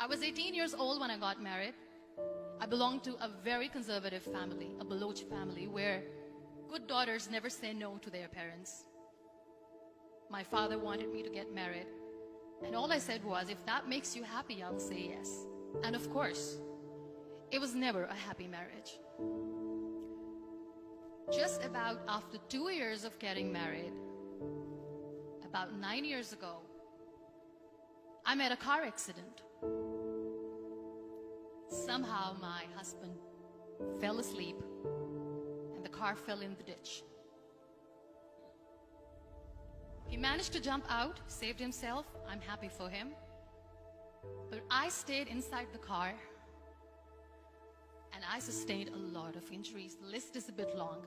I was 18 years old when I got married. I belonged to a very conservative family, a Baloch family, where good daughters never say no to their parents. My father wanted me to get married, and all I said was, if that makes you happy, I'll say yes. And of course, it was never a happy marriage. Just about after 2 years of getting married, about 9 years ago, I met a car accident. Somehow my husband fell asleep and the car fell in the ditch. He managed to jump out, saved himself. I'm happy for him. But I stayed inside the car and I sustained a lot of injuries. The list is a bit long.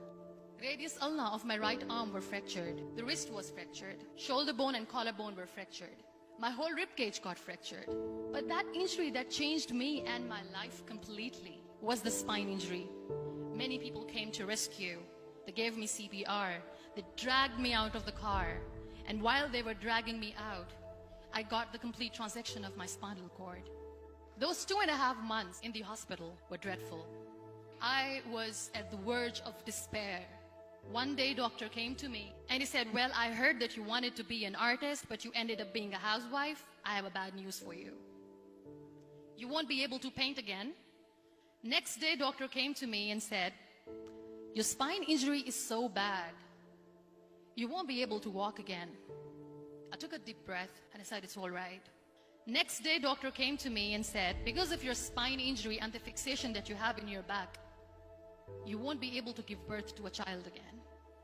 Radius ulna of my right arm were fractured. The wrist was fractured. Shoulder bone and collarbone were fractured. My whole rib cage got fractured. But that injury that changed me and my life completely was the spine injury. Many people came to rescue. They gave me CPR. They dragged me out of the car. And while they were dragging me out, I got the complete transection of my spinal cord. Those 2.5 months in the hospital were dreadful. I was at the verge of despair. One day, doctor came to me and he said, well, I heard that you wanted to be an artist, but you ended up being a housewife. I have a bad news for you. You won't be able to paint again. Next day, doctor came to me and said, your spine injury is so bad, you won't be able to walk again. I took a deep breath and I said, it's all right. Next day, doctor came to me and said, because of your spine injury and the fixation that you have in your back, you won't be able to give birth to a child again.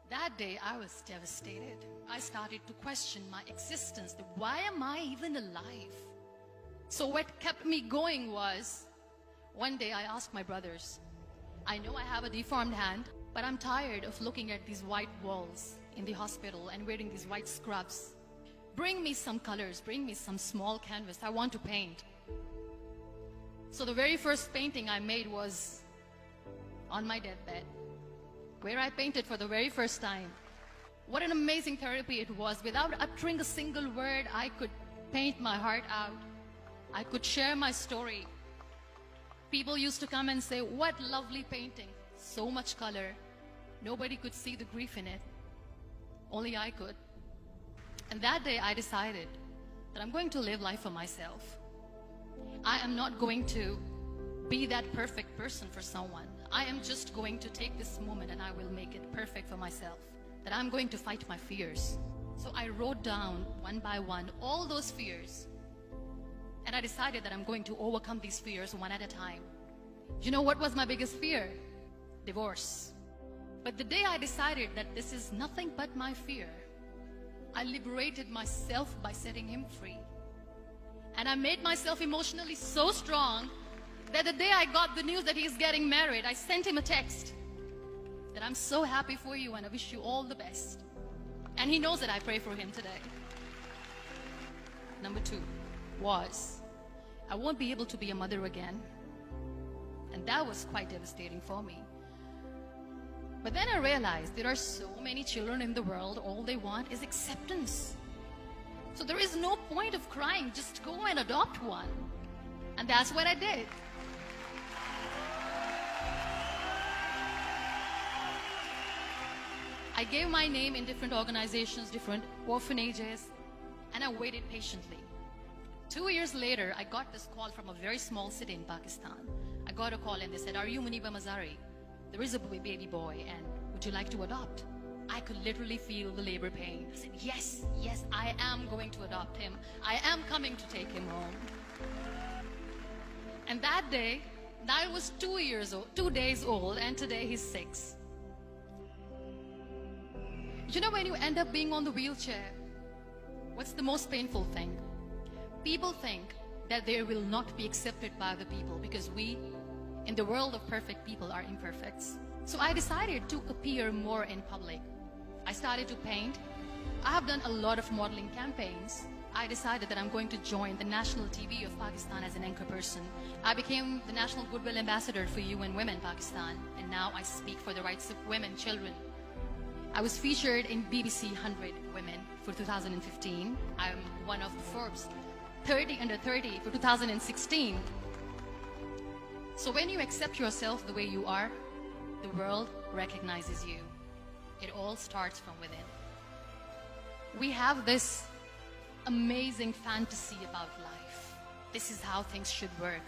That day, I was devastated. I started to question my existence. Why am I even alive? So what kept me going was, one day I asked my brothers, I know I have a deformed hand, but I'm tired of looking at these white walls in the hospital and wearing these white scrubs. Bring me some colors, bring me some small canvas. I want to paint. So the very first painting I made was on my deathbed, where I painted for the very first time. What an amazing therapy it was. Without uttering a single word, I could paint my heart out. I could share my story. People used to come and say, what lovely painting. So much color. Nobody could see the grief in it. Only I could. And that day I decided that I'm going to live life for myself. I am not going to be that perfect person for someone. I am just going to take this moment and I will make it perfect for myself. That I'm going to fight my fears. So I wrote down one by one all those fears. And I decided that I'm going to overcome these fears one at a time. You know what was my biggest fear? Divorce. But the day I decided that this is nothing but my fear, I liberated myself by setting him free. And I made myself emotionally so strong that the day I got the news that he's getting married, I sent him a text that I'm so happy for you and I wish you all the best. And he knows that I pray for him today. Number 2 was, I won't be able to be a mother again. And that was quite devastating for me. But then I realized there are so many children in the world, all they want is acceptance. So there is no point of crying, just go and adopt one. And that's what I did. I gave my name in different organizations, different orphanages, and I waited patiently. 2 years later, I got this call from a very small city in Pakistan. I got a call and they said, are you Muniba Mazari? There is a baby boy and would you like to adopt? I could literally feel the labor pain. I said, yes, yes, I am going to adopt him. I am coming to take him home. And that day, Niall was 2 days old, and today he's 6. You know, when you end up being on the wheelchair, what's the most painful thing? People think that they will not be accepted by the people because we, in the world of perfect people, are imperfects. So I decided to appear more in public. I started to paint. I have done a lot of modeling campaigns. I decided that I'm going to join the national TV of Pakistan as an anchor person. I became the National Goodwill Ambassador for UN Women Pakistan, and now I speak for the rights of women, children. I was featured in BBC 100 Women for 2015. I'm one of the Forbes 30 under 30 for 2016. So when you accept yourself the way you are, the world recognizes you. It all starts from within. We have this amazing fantasy about life. This is how things should work.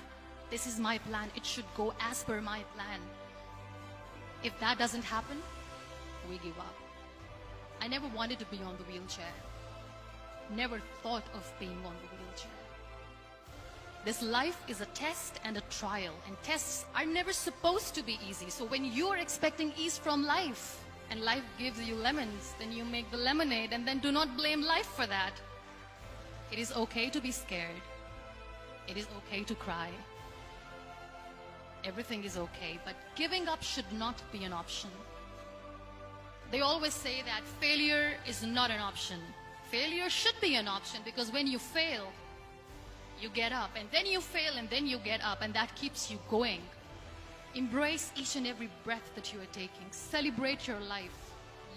This is my plan. It should go as per my plan. If that doesn't happen, we give up. I never wanted to be on the wheelchair. Never thought of being on the wheelchair. This life is a test and a trial, and tests are never supposed to be easy. So when you're expecting ease from life, and life gives you lemons, then you make the lemonade, and then do not blame life for that. It is okay to be scared. It is okay to cry. Everything is okay, but giving up should not be an option. They always say that failure is not an option. Failure should be an option, because when you fail, you get up, and then you fail, and then you get up, and that keeps you going. Embrace each and every breath that you are taking. Celebrate your life.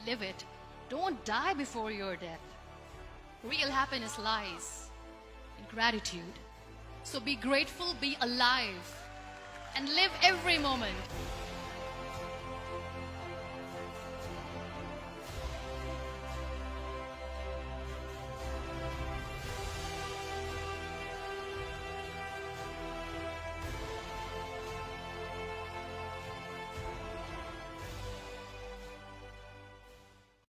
Live it. Don't die before your death. Real happiness lies in gratitude. So be grateful, be alive, and live every moment.